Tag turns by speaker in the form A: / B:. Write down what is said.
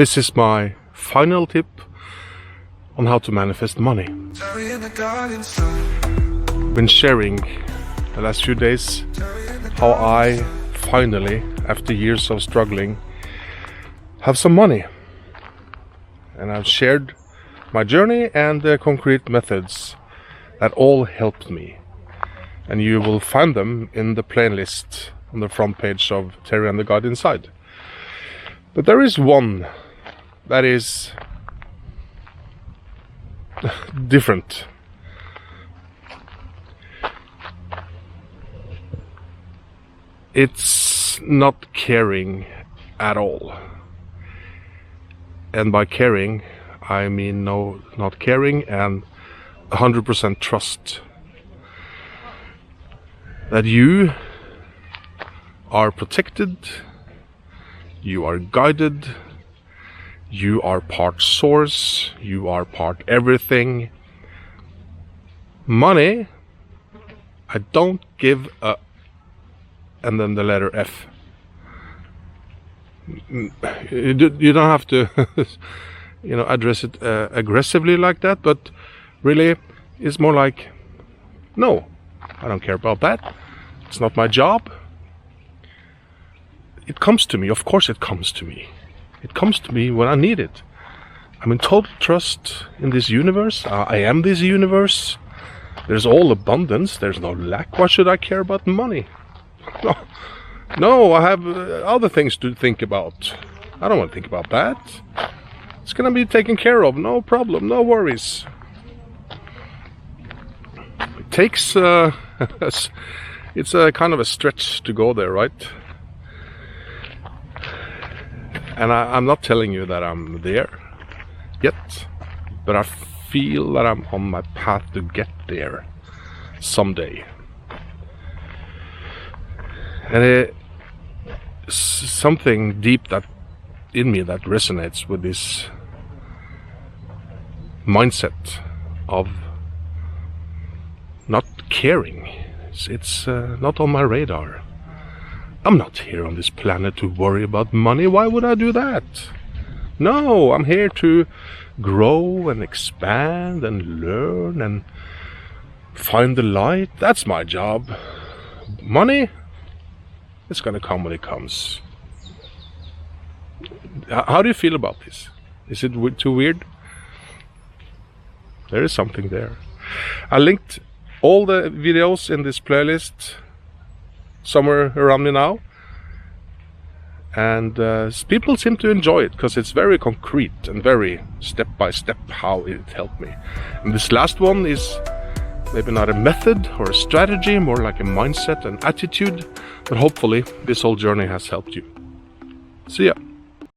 A: This is my final tip on how to manifest money. Been sharing the last few days how I finally, after years of struggling, have some money. And I've shared my journey and the concrete methods that all helped me. And you will find them in the playlist on the front page of Terry and the God Inside. But there is one that is different. It's not caring at all. And by caring, I mean not caring and 100% trust that you are protected, you are guided, you are part source, you are part everything. Money, I don't give a, and then the letter F. You don't have to address it aggressively like that, but really it's more like, no, I don't care about that. It's not my job. It comes to me, of course it comes to me. It comes to me when I need it. I'm in total trust in this universe. I am this universe. There's all abundance. There's no lack. Why should I care about money? No, I have other things to think about. I don't want to think about that. It's gonna be taken care of. No problem. No worries. It takes... it's a kind of a stretch to go there, right? And I'm not telling you that I'm there yet, but I feel that I'm on my path to get there someday. And it's something deep that in me that resonates with this mindset of not caring. It's not on my radar. I'm not here on this planet to worry about money. Why would I do that? No, I'm here to grow and expand and learn and find the light. That's my job. Money, it's gonna come when it comes. How do you feel about this? Is it too weird? There is something there. I linked all the videos in this playlist somewhere around me now, and people seem to enjoy it because it's very concrete and very step by step how it helped me. And this last one is maybe not a method or a strategy, more like a mindset and attitude, but hopefully this whole journey has helped you. See ya.